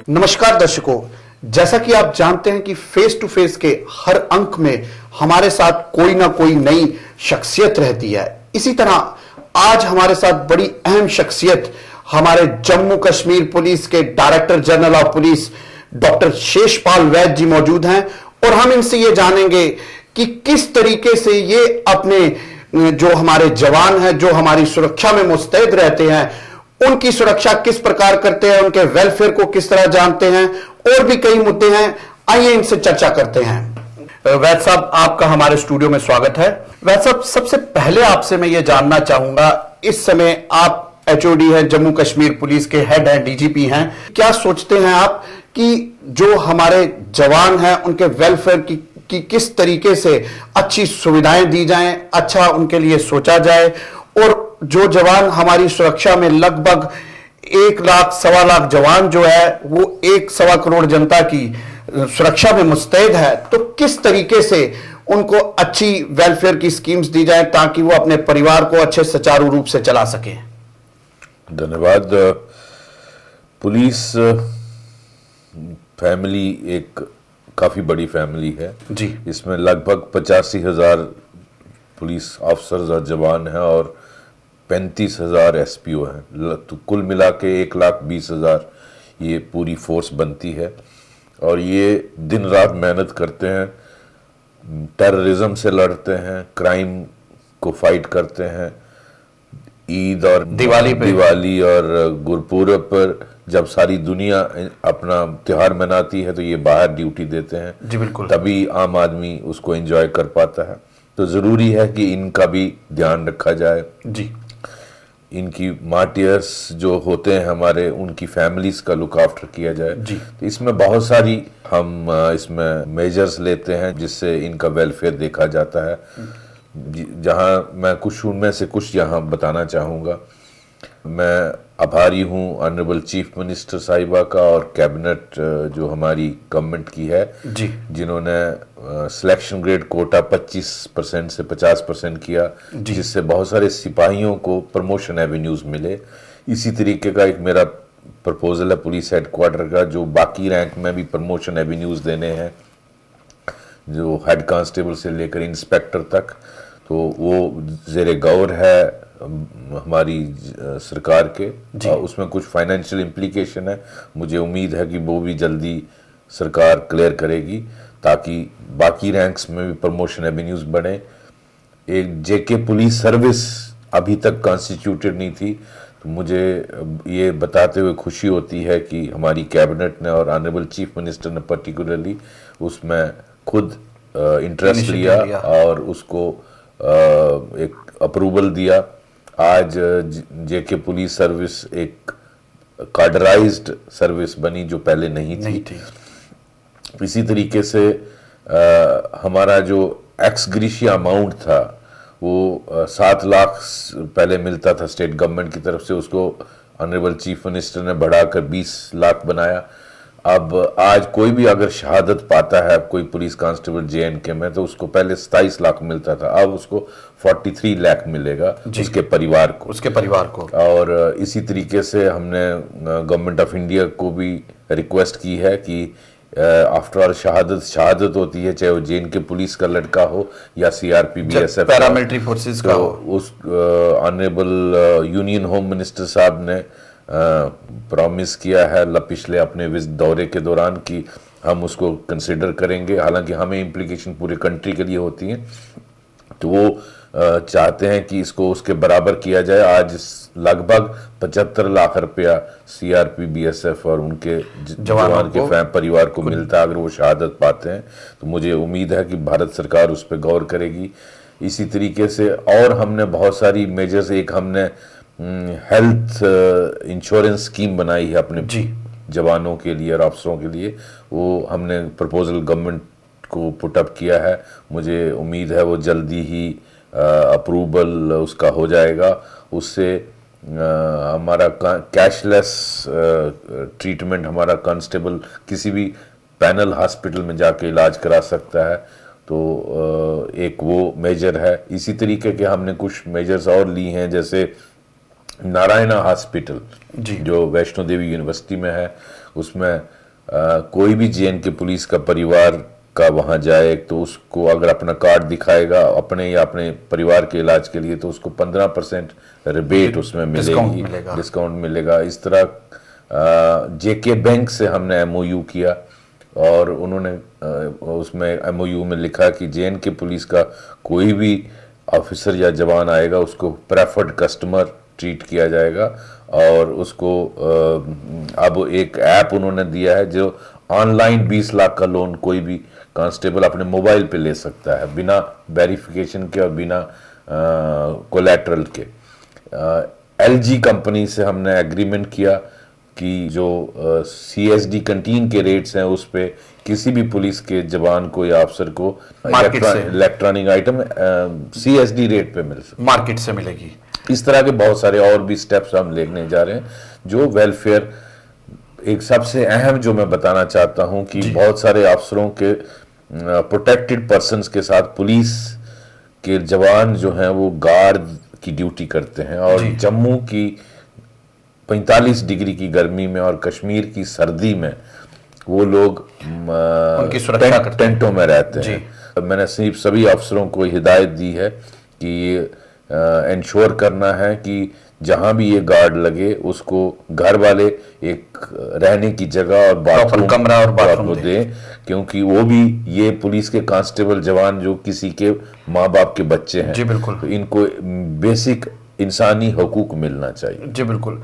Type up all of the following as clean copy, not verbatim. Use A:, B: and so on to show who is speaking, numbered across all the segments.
A: नमस्कार दर्शकों, जैसा कि आप जानते हैं कि फेस टू फेस के हर अंक में हमारे साथ कोई ना कोई नई शख्सियत रहती है। इसी तरह आज हमारे साथ बड़ी अहम शख्सियत हमारे जम्मू कश्मीर पुलिस के director general of police doctor Sheshpal वैद्य जी मौजूद हैं और हम इनसे ये जानेंगे कि किस तरीके से ये अपने जो हमारे जवान हैं, जो हमारी सुरक्षा में मुस्तैद रहते हैं, उनकी सुरक्षा किस प्रकार करते हैं, उनके वेलफेयर को किस तरह जानते हैं और भी कई मुद्दे हैं। आइए इनसे चर्चा करते हैं। वैद्य साहब, आपका हमारे स्टूडियो में स्वागत है। वैद्य साहब, सबसे पहले आपसे मैं ये जानना चाहूंगा, इस समय आप एचओडी हैं, जम्मू कश्मीर पुलिस के हेड हैं, डीजीपी हैं। क्या सोचते हैं आप कि जो हमारे जवान हैं उनके वेलफेयर की किस तरीके से अच्छी सुविधाएं दी जाएं, अच्छा उनके लिए सोचा जाए, और जो जवान हमारी सुरक्षा में लगभग 1 लाख सवा लाख जवान जो है वो 1 सवा करोड़ जनता की सुरक्षा में मुस्तैद है, तो किस तरीके से उनको अच्छी वेलफेयर की स्कीम्स दी जाए ताकि वो अपने परिवार को अच्छे सुचारू रूप से चला सके।
B: धन्यवाद। पुलिस फैमिली एक काफी बड़ी फैमिली है
A: जी।
B: इसमें लगभग 85,000 पुलिस ऑफिसर्स और जवान हैं और 35,000 एसपीओ हैं। तो कुल मिला के 1,20,000 ये पूरी फोर्स बनती है और ये दिन रात मेहनत करते हैं, टेररिज्म से लड़ते हैं, क्राइम को फाइट करते हैं। ईद और दिवाली और गुरपुरब पर जब सारी दुनिया अपना त्योहार मनाती है तो ये बाहर ड्यूटी देते हैं
A: जी, बिल्कुल।
B: तभी आम आदमी उसको एंजॉय कर पाता है। तो जरूरी है कि इनका भी ध्यान रखा जाए
A: जी।
B: इनकी मार्टियर्स जो होते हैं हमारे, उनकी फैमिलीज का लुक आफ्टर किया जाए
A: जी।
B: तो इसमें बहुत सारी हम इसमें मेजर्स लेते हैं जिससे इनका वेलफेयर देखा जाता है। जहां मैं कुछ उनमें से कुछ यहाँ बताना चाहूँगा। मैं आभारी हूँ ऑनरेबल चीफ मिनिस्टर साहिबा का और कैबिनेट जो हमारी गवर्नमेंट की है
A: जी,
B: जिन्होंने सिलेक्शन ग्रेड कोटा 25% से 50% किया, जिससे बहुत सारे सिपाहियों को प्रमोशन एवेन्यूज मिले। इसी तरीके का एक मेरा प्रपोजल है पुलिस हेडक्वार्टर का, जो बाकी रैंक में भी प्रमोशन एवेन्यूज देने हैं, जो हेड कांस्टेबल से लेकर इंस्पेक्टर तक। तो वो ज़ेरे गौर है हमारी सरकार के, उसमें कुछ फाइनेंशियल इम्प्लीकेशन है। मुझे उम्मीद है कि वो भी जल्दी सरकार क्लियर करेगी ताकि बाकी रैंक्स में भी प्रमोशन एवेन्यूज बने। एक जेके पुलिस सर्विस अभी तक कॉन्स्टिट्यूटेड नहीं थी, तो मुझे ये बताते हुए खुशी होती है कि हमारी कैबिनेट ने और ऑनरेबल चीफ मिनिस्टर ने पर्टिकुलरली उसमें खुद इंटरेस्ट लिया और उसको एक अप्रूवल दिया। आज जेके पुलिस सर्विस एक कार्डराइज्ड सर्विस बनी जो पहले नहीं थी। इसी तरीके से हमारा जो एक्स ग्रीशिया अमाउंट था वो 7 लाख पहले मिलता था स्टेट गवर्नमेंट की तरफ से, उसको ऑनरेबल चीफ मिनिस्टर ने बढ़ाकर 20 लाख बनाया। अब आज कोई भी अगर शहादत पाता है कोई पुलिस कांस्टेबल JNK में, तो उसको पहले 27 लाख मिलता था, अब उसको 43 लाख मिलेगा उसके परिवार को। और इसी तरीके से हमने गवर्नमेंट ऑफ इंडिया को भी रिक्वेस्ट की है कि आफ्टर ऑल शहादत होती है, चाहे वो JNK पुलिस का लड़का हो या CRP BSF
A: पैरामिलिट्री फोर्सेस का हो।
B: उस ऑनरेबल यूनियन होम मिनिस्टर साहब ने प्रॉमिस किया है पिछले अपने दौरे के दौरान कि हम उसको कंसिडर करेंगे। हालांकि हमें इम्प्लीकेशन पूरे कंट्री के लिए होती हैं, तो वो चाहते हैं कि इसको उसके बराबर किया जाए। आज लगभग 75 लाख रुपया CRP BSF और उनके जवान के परिवार को मिलता है अगर वो शहादत पाते हैं। तो मुझे उम्मीद है कि भारत सरकार उस पर गौर करेगी। इसी तरीके से और हमने बहुत सारी मेजर्स, एक हमने हेल्थ इंश्योरेंस स्कीम बनाई है अपने जवानों के लिए और अफसरों के लिए, वो हमने प्रपोजल गवर्नमेंट को पुट अप किया है। मुझे उम्मीद है वो जल्दी ही अप्रूवल उसका हो जाएगा। उससे हमारा कैशलेस ट्रीटमेंट, हमारा कांस्टेबल किसी भी पैनल हॉस्पिटल में जाके इलाज करा सकता है, तो एक वो मेजर है। इसी तरीके के हमने कुछ मेजर्स और ली हैं, जैसे नारायणा हॉस्पिटल जो वैष्णो देवी यूनिवर्सिटी में है, उसमें कोई भी जेएनके पुलिस का परिवार का वहां जाए तो उसको अगर अपना कार्ड दिखाएगा अपने या अपने परिवार के इलाज के लिए तो उसको 15% रिबेट उसमें मिलेगी, डिस्काउंट मिलेगा। इस तरह जेके बैंक से हमने एमओयू किया और उन्होंने उसमें एमओयू में लिखा कि जेएनके पुलिस का कोई भी ऑफिसर या जवान आएगा उसको प्रेफर्ड कस्टमर ट्रीट किया जाएगा और उसको अब एक ऐप उन्होंने दिया है जो ऑनलाइन 20 लाख का लोन कोई भी कांस्टेबल अपने मोबाइल पे ले सकता है बिना वेरिफिकेशन के और बिना कोलैटरल के। एलजी कंपनी से हमने एग्रीमेंट किया कि जो सीएसडी कैंटीन के रेट्स हैं उस पे किसी भी पुलिस के जवान को या अफसर को इलेक्ट्रॉनिक आइटम सीएसडी रेट पे मिल सकता,
A: मार्केट से मिलेगी।
B: इस तरह के बहुत सारे और भी स्टेप्स हम लेने जा रहे हैं जो वेलफेयर। एक सबसे अहम जो मैं बताना चाहता हूं कि बहुत सारे अफसरों के प्रोटेक्टेड पर्सन्स के साथ पुलिस के जवान जो हैं वो गार्ड की ड्यूटी करते हैं और जम्मू की 45 डिग्री की गर्मी में और कश्मीर की सर्दी में वो लोग
A: उनकी सुरक्षा करते हैं,
B: टेंटों में रहते हैं। मैंने सिर्फ सभी अफसरों को हिदायत दी है कि इंश्योर करना है कि जहां भी ये गार्ड लगे उसको घर वाले एक रहने की जगह और बाथरूम
A: कमरा और बाथरूम
B: दें, क्योंकि वो भी ये पुलिस के कांस्टेबल जवान जो किसी के माँ बाप के बच्चे हैं,
A: जी बिल्कुल,
B: तो इनको बेसिक इंसानी हकूक मिलना चाहिए।
A: जी बिल्कुल।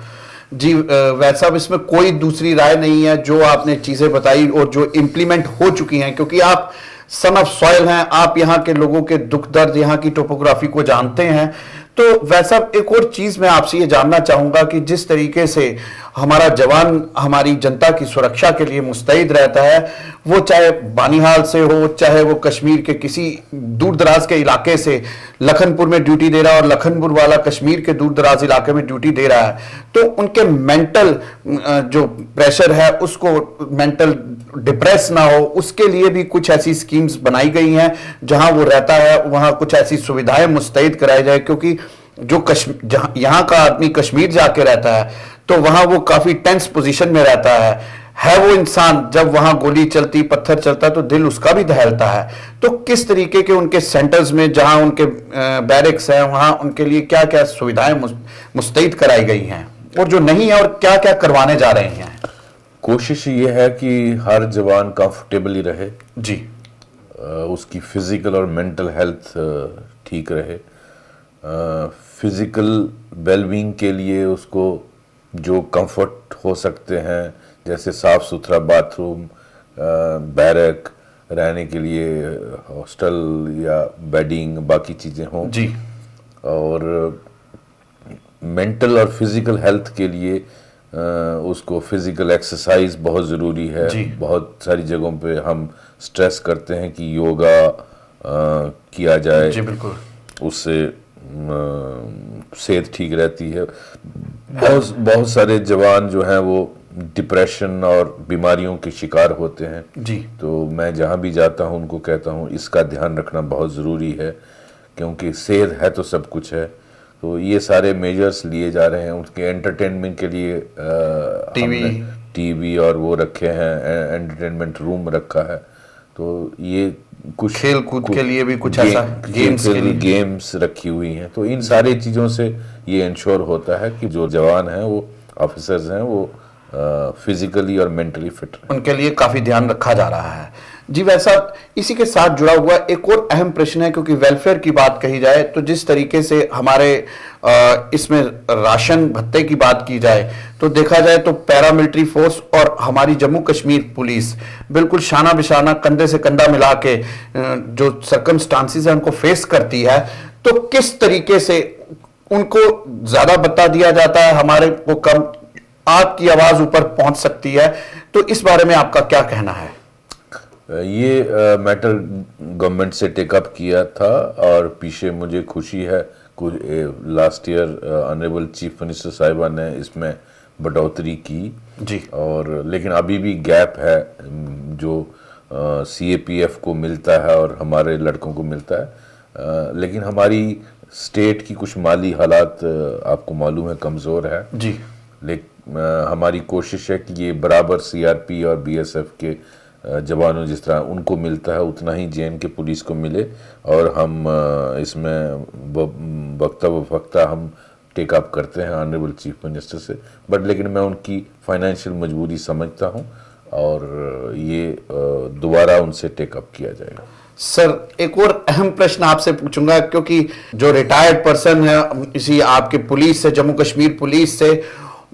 A: जी वैद साहब, इसमें कोई दूसरी राय नहीं है जो आपने चीजें बताई और जो इम्प्लीमेंट हो चुकी हैं, क्योंकि आप सन ऑफ सॉइल हैं, आप यहाँ के लोगों के दुख दर्द, यहाँ की टोपोग्राफी को जानते हैं। तो वैसा एक और चीज मैं आपसे ये जानना चाहूंगा कि जिस तरीके से हमारा जवान हमारी जनता की सुरक्षा के लिए मुस्तैद रहता है, वो चाहे बानीहाल से हो, चाहे वो कश्मीर के किसी दूर दराज के इलाके से लखनपुर में ड्यूटी दे रहा है और लखनपुर वाला कश्मीर के दूर दराज इलाके में ड्यूटी दे रहा है, तो उनके मेंटल जो प्रेशर है उसको, मेंटल डिप्रेस ना हो, उसके लिए भी कुछ ऐसी स्कीम्स बनाई गई हैं जहां वो रहता है वहां कुछ ऐसी सुविधाएं मुस्तैद कराई जाए, क्योंकि जो यहाँ का आदमी कश्मीर जाके रहता है तो वहां वो काफी टेंस पोजीशन में रहता है वो इंसान, जब वहां गोली चलती, पत्थर चलता है तो दिल उसका भी दहलता है। तो किस तरीके के उनके सेंटर्स में जहां उनके बैरिक्स हैं वहां उनके लिए क्या क्या सुविधाएं मुस्तैद कराई गई हैं और जो नहीं है और क्या क्या करवाने जा रहे हैं?
B: कोशिश ये है कि हर जवान कंफर्टेबली रहे
A: जी,
B: उसकी फिजिकल और मेंटल हेल्थ ठीक रहे। फिजिकल वेलबींग के लिए उसको जो कंफर्ट हो सकते हैं, जैसे साफ सुथरा बाथरूम, बैरक, रहने के लिए हॉस्टल या बेडिंग, बाकी चीज़ें हों
A: जी।
B: और मेंटल और फिजिकल हेल्थ के लिए उसको फिजिकल एक्सरसाइज बहुत ज़रूरी है। बहुत सारी जगहों पे हम स्ट्रेस करते हैं कि योगा किया जाए,
A: जी बिल्कुल,
B: उससे सेहत ठीक रहती है। बहुत सारे जवान जो हैं वो डिप्रेशन और बीमारियों के शिकार होते हैं
A: जी।
B: तो मैं जहाँ भी जाता हूँ उनको कहता हूँ इसका ध्यान रखना बहुत ज़रूरी है, क्योंकि सेहत है तो सब कुछ है। तो ये सारे मेजर्स लिए जा रहे हैं। उनके एंटरटेनमेंट के लिए टीवी और वो रखे हैं, एंटरटेनमेंट रूम रखा है। तो ये कुछ
A: खेल कूद के लिए भी कुछ ऐसा
B: गेम्स रखी हुई हैं। तो इन सारी चीज़ों से ये इंश्योर होता है कि जो जवान हैं, वो ऑफिसर्स हैं, वो फिजिकली और मेंटली फिट रहे।
A: उनके लिए काफी ध्यान रखा जा रहा है। जी वैसा इसी के साथ जुड़ा हुआ एक और अहम प्रश्न है, क्योंकि वेलफेयर की बात कही जाए तो जिस तरीके से हमारे इसमें राशन भत्ते की बात की जाए तो देखा जाए तो पैरामिलिट्री फोर्स और हमारी जम्मू कश्मीर पुलिस बिल्कुल शाना बिशाना, कंधे से कंधा मिला के जो सर्कमस्टांसिस है उनको फेस करती है। तो किस तरीके से उनको ज्यादा भत्ता दिया जाता है, हमारे को कम, आपकी आवाज ऊपर पहुंच सकती है, तो इस बारे में आपका क्या कहना है?
B: ये मैटर गवर्नमेंट से टेकअप किया था और पीछे मुझे खुशी है कुछ last year honourable chief minister साहिबा ने इसमें बढ़ोतरी की
A: जी।
B: और लेकिन अभी भी गैप है जो सीएपीएफ को मिलता है और हमारे लड़कों को मिलता है। लेकिन हमारी स्टेट की कुछ माली हालात आपको मालूम है कमज़ोर है
A: जी।
B: हमारी कोशिश है कि ये बराबर सीआरपी और बीएसएफ के जवानों जिस तरह उनको मिलता है उतना ही जेएनके पुलिस को मिले, और हम इसमें वक्ता बफक्ता हम टेक अप करते हैं ऑनरेबल चीफ मिनिस्टर से, बट लेकिन मैं उनकी फाइनेंशियल मजबूरी समझता हूँ और ये दोबारा उनसे टेक अप किया जाएगा।
A: सर एक और अहम प्रश्न आपसे पूछूंगा, क्योंकि जो रिटायर्ड पर्सन है इसी आपके पुलिस से, जम्मू कश्मीर पुलिस से,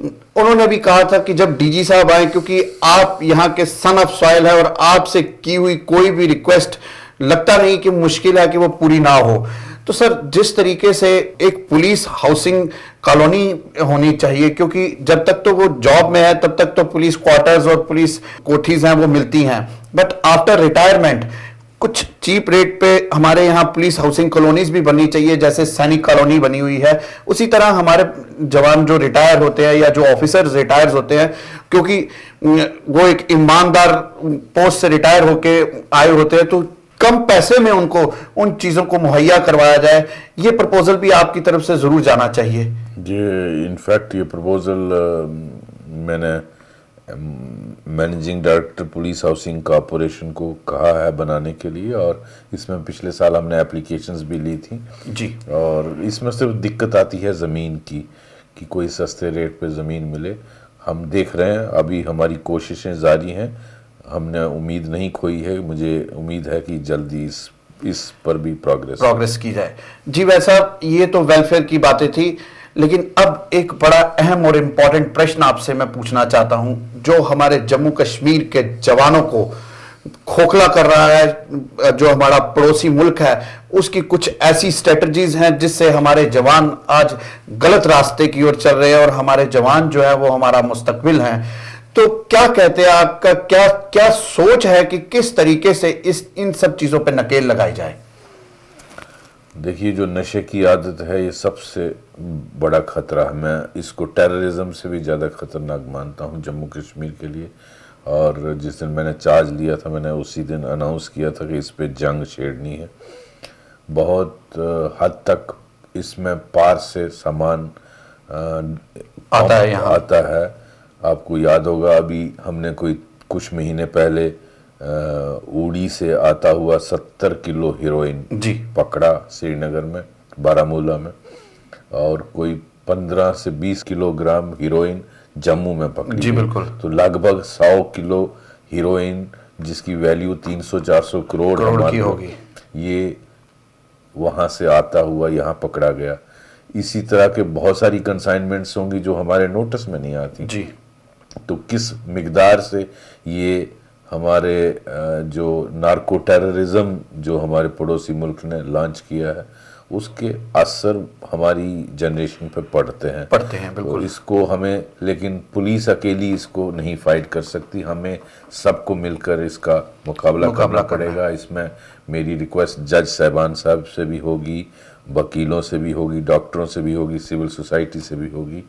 A: उन्होंने भी कहा था कि जब डीजी साहब आए, क्योंकि आप यहाँ के सन ऑफ सॉइल है और आपसे की हुई कोई भी रिक्वेस्ट लगता नहीं कि मुश्किल है कि वो पूरी ना हो। तो सर जिस तरीके से एक पुलिस हाउसिंग कॉलोनी होनी चाहिए, क्योंकि जब तक तो वो जॉब में है तब तक तो पुलिस क्वार्टर्स और पुलिस कोठीज हैं वो मिलती हैं, बट आफ्टर रिटायरमेंट कुछ चीप रेट पे हमारे यहाँ पुलिस हाउसिंग कॉलोनीज भी बननी चाहिए, जैसे सैनिक कॉलोनी बनी हुई है। उसी तरह हमारे जवान जो रिटायर होते हैं या जो ऑफिसर्स रिटायर होते हैं, क्योंकि वो एक ईमानदार पोस्ट से रिटायर होके आए होते हैं, तो कम पैसे में उनको उन चीजों को मुहैया करवाया जाए, ये प्रपोजल भी आपकी तरफ से जरूर जाना चाहिए।
B: ये इनफैक्ट ये प्रपोजल मैंने managing director police housing corporation को कहा है बनाने के लिए, और इसमें पिछले साल हमने एप्लीकेशंस भी ली थी
A: जी।
B: और इसमें सिर्फ दिक्कत आती है ज़मीन की, कि कोई सस्ते रेट पे ज़मीन मिले। हम देख रहे हैं, अभी हमारी कोशिशें जारी हैं, हमने उम्मीद नहीं खोई है, मुझे उम्मीद है कि जल्दी इस पर भी प्रोग्रेस
A: की जाए। जी वैसा ये तो वेलफेयर की बातें थी, लेकिन अब एक बड़ा अहम और इम्पॉर्टेंट प्रश्न आपसे मैं पूछना चाहता हूं, जो हमारे जम्मू कश्मीर के जवानों को खोखला कर रहा है, जो हमारा पड़ोसी मुल्क है, उसकी कुछ ऐसी स्ट्रेटजीज हैं जिससे हमारे जवान आज गलत रास्ते की ओर चल रहे हैं और हमारे जवान जो है वो हमारा मुस्तकबिल हैं। तो क्या कहते हैं, आपका क्या क्या सोच है कि किस तरीके से इन सब चीजों पर नकेल लगाई जाए?
B: देखिए, जो नशे की आदत है ये सबसे बड़ा खतरा है। मैं इसको टेररिज्म से भी ज़्यादा खतरनाक मानता हूँ जम्मू कश्मीर के लिए। और जिस दिन मैंने चार्ज लिया था, मैंने उसी दिन अनाउंस किया था कि इस पे जंग छेड़नी है। बहुत हद तक इसमें पार से सामान आता है। आपको याद होगा, अभी हमने कुछ महीने पहले उड़ी से आता हुआ 70 किलो हीरोइन
A: जी
B: पकड़ा श्रीनगर में, बारामूला में, और कोई 15 से 20 किलोग्राम हीरोइन जम्मू में पकड़ी।
A: जी बिल्कुल।
B: तो लगभग 100 किलो हीरोइन जिसकी वैल्यू 300-400 करोड़
A: की होगी,
B: ये वहां से आता हुआ यहाँ पकड़ा गया। इसी तरह के बहुत सारी कंसाइनमेंट्स होंगी जो हमारे नोटिस में नहीं आती
A: जी।
B: तो किस मिकदार से ये हमारे जो नार्को टेररिज्म जो हमारे पड़ोसी मुल्क ने लॉन्च किया है, उसके असर हमारी जनरेशन पे पड़ते हैं
A: बिल्कुल।
B: तो इसको हमें, लेकिन पुलिस अकेली इसको नहीं फाइट कर सकती, हमें सबको मिलकर इसका मुकाबला करना पड़ेगा। इसमें मेरी रिक्वेस्ट जज साहबान साहब से भी होगी, वकीलों से भी होगी, डॉक्टरों से भी होगी, सिविल सोसाइटी से भी होगी,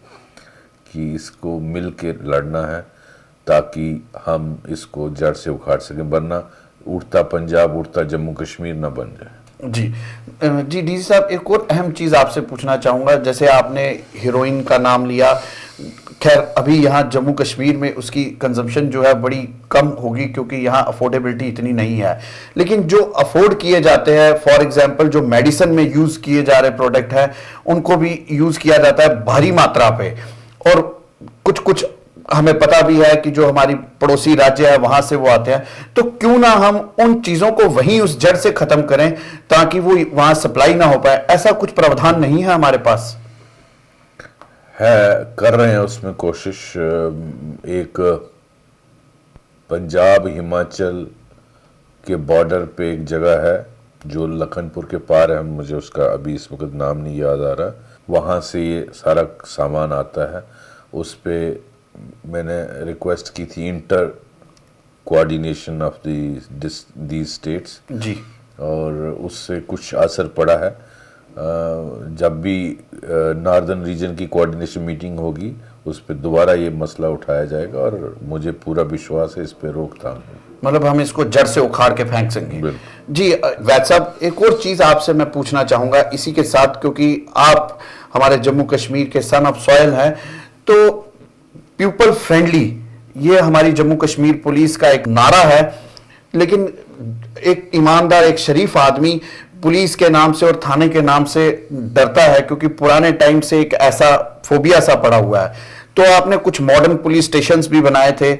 B: कि इसको मिल के लड़ना है ताकि हम इसको जड़ से उखाड़ सकें, वरना उड़ता पंजाब उड़ता जम्मू कश्मीर ना बन जाए।
A: जी डीजी साहब, एक और अहम चीज आपसे पूछना चाहूंगा। जैसे आपने हीरोइन का नाम लिया, खैर अभी यहाँ जम्मू कश्मीर में उसकी कंजम्पशन जो है बड़ी कम होगी क्योंकि यहाँ अफोर्डेबिलिटी इतनी नहीं है, लेकिन जो अफोर्ड किए जाते हैं, फॉर एग्जांपल जो मेडिसिन में यूज किए जा रहे प्रोडक्ट हैं, उनको भी यूज किया जाता है भारी मात्रा पे। और कुछ हमें पता भी है कि जो हमारी पड़ोसी राज्य है वहां से वो आते हैं, तो क्यों ना हम उन चीजों को वहीं उस जड़ से खत्म करें ताकि वो वहां सप्लाई ना हो पाए। ऐसा कुछ प्रावधान नहीं है हमारे पास?
B: है, कर रहे हैं उसमें कोशिश। एक पंजाब हिमाचल के बॉर्डर पे एक जगह है जो लखनपुर के पार है, मुझे उसका अभी इस वक्त नाम नहीं याद आ रहा, वहाँ से ये सारा सामान आता है। उस पे मैंने रिक्वेस्ट की थी inter coordination of the states
A: जी, और
B: उससे कुछ असर पड़ा है। जब भी नॉर्दर्न रीजन की कोऑर्डिनेशन मीटिंग होगी उस पर दोबारा ये मसला उठाया जाएगा और मुझे पूरा विश्वास है इस पे रोकथाम होगी।
A: मतलब हम इसको जड़ से उखाड़ के फेंक सकेंगे। जी वैद साहब, एक और चीज आपसे मैं पूछना चाहूंगा इसी के साथ, क्योंकि आप हमारे जम्मू कश्मीर के सन ऑफ सॉइल हैं, तो पीपल फ्रेंडली, ये हमारी जम्मू कश्मीर पुलिस का एक नारा है, लेकिन एक ईमानदार, एक शरीफ आदमी पुलिस के नाम से और थाने के नाम से डरता है, क्योंकि पुराने टाइम से एक ऐसा फोबिया सा पड़ा हुआ है। तो आपने कुछ मॉडर्न पुलिस स्टेशंस भी बनाए थे,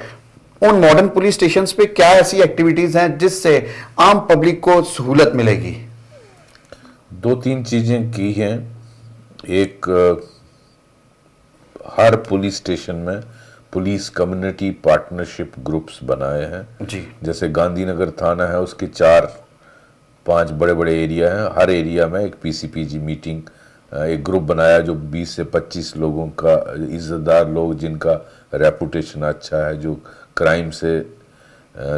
A: उन मॉडर्न पुलिस स्टेशंस पे क्या ऐसी एक्टिविटीज हैं जिससे आम पब्लिक को सहूलत मिलेगी?
B: 2-3 चीजें की हैं। एक, हर पुलिस स्टेशन में पुलिस कम्युनिटी पार्टनरशिप ग्रुप्स बनाए हैं
A: जी।
B: जैसे गांधीनगर थाना है, उसके 4-5 बड़े बड़े एरिया हैं। हर एरिया में एक पीसीपीजी मीटिंग, एक ग्रुप बनाया जो 20 से 25 लोगों का, इज्जतदार लोग जिनका रेपुटेशन अच्छा है, जो क्राइम से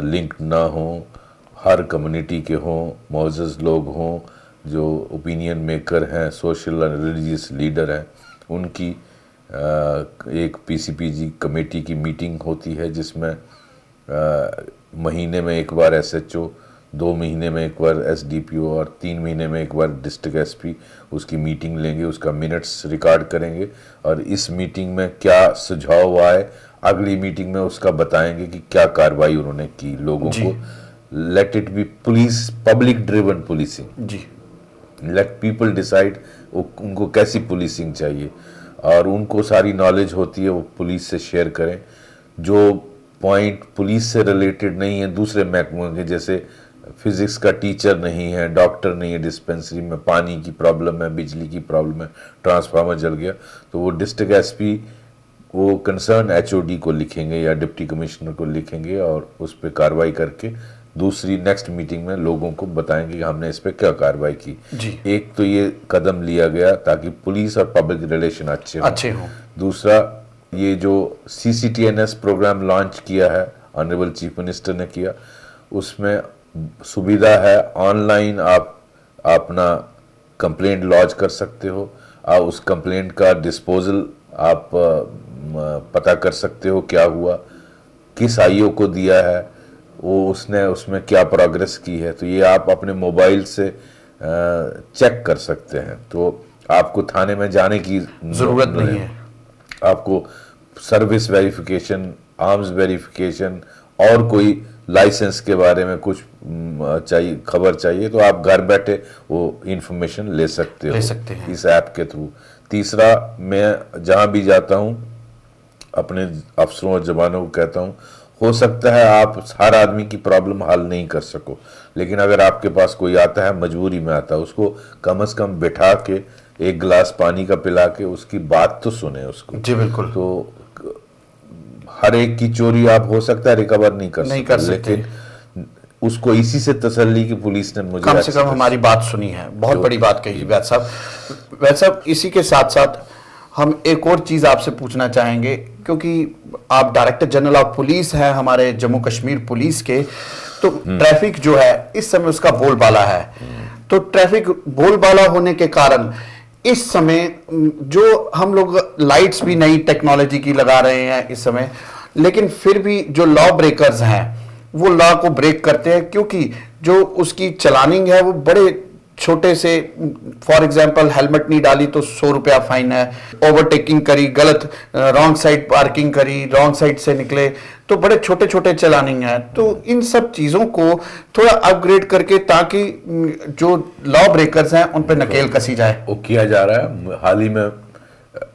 B: लिंक ना हो, हर कम्युनिटी के हों, मोअज़्ज़ज़ लोग हों, जो ओपिनियन मेकर हैं, सोशल और रिलीजियस लीडर हैं, उनकी एक पीसीपीजी कमेटी की मीटिंग होती है, जिसमें महीने में एक बार एसएचओ, 2 महीने में एक बार एसडीपीओ और 3 महीने में एक बार डिस्ट्रिक्ट एसपी उसकी मीटिंग लेंगे, उसका मिनट्स रिकॉर्ड करेंगे और इस मीटिंग में क्या सुझाव आए अगली मीटिंग में उसका बताएंगे कि क्या कार्रवाई उन्होंने की लोगों को। Let it be police, public driven policing जी। लेट पीपल डिसाइड उनको कैसी पुलिसिंग चाहिए, और उनको सारी नॉलेज होती है, वो पुलिस से शेयर करें। जो पॉइंट पुलिस से रिलेटेड नहीं है, दूसरे महकमों के, जैसे फिजिक्स का टीचर नहीं है, डॉक्टर नहीं है, डिस्पेंसरी में पानी की प्रॉब्लम है, बिजली की प्रॉब्लम है, ट्रांसफार्मर जल गया, तो वो डिस्ट्रिक्ट एसपी वो कंसर्न एचओडी को लिखेंगे या डिप्टी कमिश्नर को लिखेंगे और उस पर कार्रवाई करके दूसरी नेक्स्ट मीटिंग में लोगों को बताएंगे कि हमने इस पर क्या कार्रवाई की
A: जी।
B: एक तो ये कदम लिया गया ताकि पुलिस और पब्लिक रिलेशन अच्छे हो। दूसरा, ये जो सीसीटीएनएस प्रोग्राम लॉन्च किया है, ऑनरेबल चीफ मिनिस्टर ने किया, उसमें सुविधा है, ऑनलाइन आप अपना कंप्लेंट लॉन्च कर सकते हो, आप उस कंप्लेंट का डिस्पोजल आप पता कर सकते हो क्या हुआ, किस आईओ को दिया है, वो उसने उसमें क्या प्रोग्रेस की है, तो ये आप अपने मोबाइल से चेक कर सकते हैं। तो आपको थाने में जाने की
A: जरूरत नहीं है।
B: आपको सर्विस वेरिफिकेशन, आर्म्स वेरिफिकेशन और कोई लाइसेंस के बारे में कुछ चाहिए, खबर चाहिए, तो आप घर बैठे वो इंफॉर्मेशन ले सकते हो इस ऐप के थ्रू। तीसरा, मैं जहां भी जाता हूं अपने अफसरों और जवानों को कहता हूं, हो सकता है आप हर आदमी की प्रॉब्लम हल नहीं कर सको, लेकिन अगर आपके पास कोई आता है, मजबूरी में आता है, उसको कम से कम बिठा के एक गिलास पानी का पिला के उसकी बात तो सुने उसको।
A: जी बिल्कुल।
B: तो हर एक की चोरी आप हो सकता है रिकवर नहीं कर सकते, लेकिन उसको इसी से तसल्ली की पुलिस ने मुझे
A: कम से कम हमारी बात सुनी है। बहुत बड़ी बात कही वैद साहब। वैद साहब, इसी के साथ साथ हम एक और चीज आपसे पूछना चाहेंगे, क्योंकि आप डायरेक्टर जनरल ऑफ पुलिस हैं हमारे जम्मू कश्मीर पुलिस के, तो ट्रैफिक जो है इस समय उसका बोलबाला है। तो ट्रैफिक बोलबाला होने के कारण इस समय जो हम लोग लाइट्स भी नई टेक्नोलॉजी की लगा रहे हैं इस समय, लेकिन फिर भी जो लॉ ब्रेकर्स हैं वो लॉ को ब्रेक करते हैं, क्योंकि जो उसकी चलानिंग है वो बड़े छोटे से, फॉर एग्जांपल हेलमेट नहीं डाली तो 100 रुपया फाइन है, ओवरटेकिंग करी, गलत रॉन्ग साइड पार्किंग करी, रॉन्ग साइड से निकले, तो बड़े छोटे छोटे चलानिंग है। तो इन सब चीजों को थोड़ा अपग्रेड करके ताकि जो लॉ ब्रेकर्स हैं उन पर नकेल कसी जाए,
B: वो किया जा रहा है। हाल ही में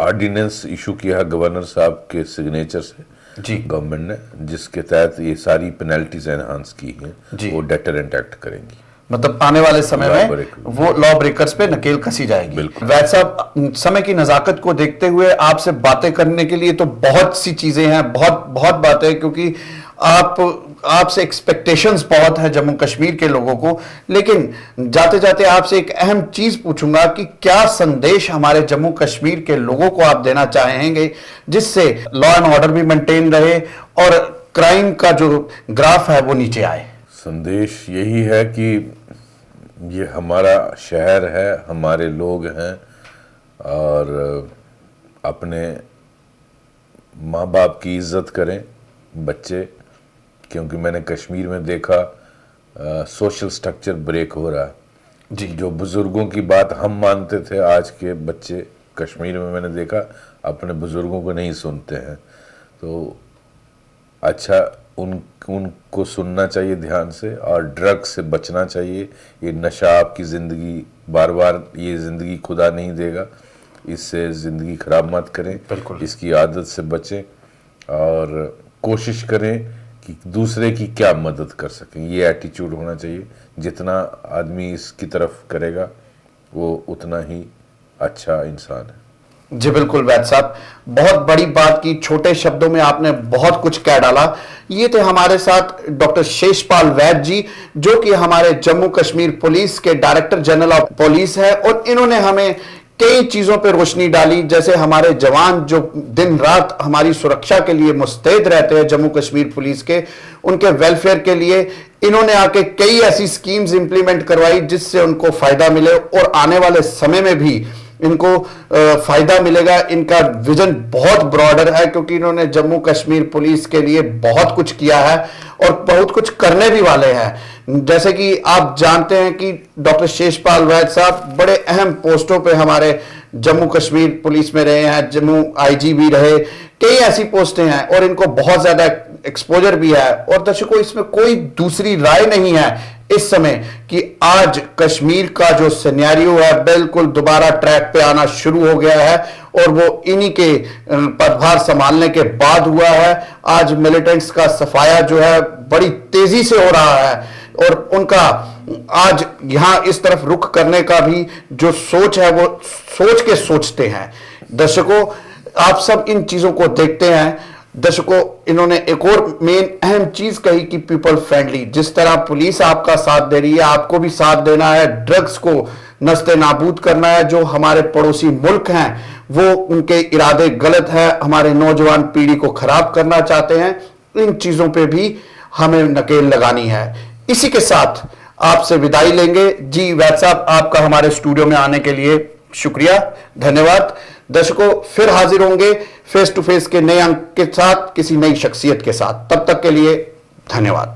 B: ऑर्डिनेंस इशू किया है गवर्नर साहब के सिग्नेचर से
A: जी
B: गवर्नमेंट ने, जिसके तहत ये सारी पेनल्टीज एनहांस की हैं, वो डेटरेंट एक्ट करेंगी।
A: मतलब आने वाले समय में वो लॉ ब्रेकर्स पे नकेल कसी जाएगी। वैद साहब, समय की नजाकत को देखते हुए आपसे बातें करने के लिए तो बहुत सी चीजें हैं, बहुत बहुत बातें, क्योंकि आपसे एक्सपेक्टेशंस बहुत है जम्मू कश्मीर के लोगों को, लेकिन जाते जाते आपसे एक अहम चीज पूछूंगा कि क्या संदेश हमारे जम्मू कश्मीर के लोगों को आप देना चाहेंगे जिससे लॉ एंड ऑर्डर भी मेंटेन रहे और क्राइम का जो ग्राफ है वो नीचे आए?
B: संदेश यही है कि ये हमारा शहर है, हमारे लोग हैं, और अपने माँ बाप की इज्जत करें बच्चे, क्योंकि मैंने कश्मीर में देखा सोशल स्ट्रक्चर ब्रेक हो रहा है जी। जो बुजुर्गों की बात हम मानते थे, आज के बच्चे कश्मीर में मैंने देखा अपने बुजुर्गों को नहीं सुनते हैं। तो अच्छा उनको सुनना चाहिए ध्यान से, और ड्रग से बचना चाहिए। ये नशा आपकी ज़िंदगी बार बार, ये ज़िंदगी खुदा नहीं देगा, इससे ज़िंदगी खराब मत करें,
A: बिल्कुल।
B: इसकी आदत से बचें और कोशिश करें कि दूसरे की क्या मदद कर सकें। ये एटीट्यूड होना चाहिए। जितना आदमी इसकी तरफ करेगा वो उतना ही अच्छा इंसान है।
A: जी बिल्कुल वैद साहब, बहुत बड़ी बात की, छोटे शब्दों में आपने बहुत कुछ कह डाला। ये थे हमारे साथ डॉक्टर शेषपाल वैद जी, जो कि हमारे जम्मू कश्मीर पुलिस के डायरेक्टर जनरल ऑफ पुलिस है, और इन्होंने हमें कई चीजों पर रोशनी डाली, जैसे हमारे जवान जो दिन रात हमारी सुरक्षा के लिए मुस्तैद रहते हैं जम्मू कश्मीर पुलिस के, उनके वेलफेयर के लिए इन्होंने आके कई ऐसी स्कीम्स इंप्लीमेंट करवाई जिससे उनको फायदा मिले, और आने वाले समय में भी इनको फायदा मिलेगा। इनका विजन बहुत ब्रॉडर है, क्योंकि इन्होंने जम्मू कश्मीर पुलिस के लिए बहुत कुछ किया है और बहुत कुछ करने भी वाले हैं। जैसे कि आप जानते हैं कि डॉक्टर शेषपाल वैद साहब बड़े अहम पोस्टों पे हमारे जम्मू कश्मीर पुलिस में रहे हैं, जम्मू आईजी भी रहे, कई ऐसी पोस्टें हैं और इनको बहुत ज्यादा एक्सपोजर भी है। और दर्शकों, इसमें कोई दूसरी राय नहीं है इस समय कि आज कश्मीर का जो सिनेरियो है बिल्कुल दोबारा ट्रैक पे आना शुरू हो गया है, और वो इन्हीं के पदभार संभालने के बाद हुआ है। आज मिलिटेंट्स का सफाया जो है बड़ी तेजी से हो रहा है, और उनका आज यहां इस तरफ रुख करने का भी जो सोच है वो सोच के सोचते हैं। दर्शकों, आप सब इन चीजों को देखते हैं। दर्शकों, इन्होंने एक और मेन अहम चीज कही कि पीपल फ्रेंडली। जिस तरह पुलिस आपका साथ दे रही है, आपको भी साथ देना है। ड्रग्स को नस्ते नाबूद करना है। जो हमारे पड़ोसी मुल्क हैं वो उनके इरादे गलत है, हमारे नौजवान पीढ़ी को खराब करना चाहते हैं। इन चीजों पे भी हमें नकेल लगानी है। इसी के साथ आपसे विदाई लेंगे। जी वैद साहब, आपका हमारे स्टूडियो में आने के लिए शुक्रिया, धन्यवाद। दर्शकों, फिर हाजिर होंगे फेस टू फेस के नए अंक के साथ, किसी नई शख्सियत के साथ। तब तक के लिए धन्यवाद।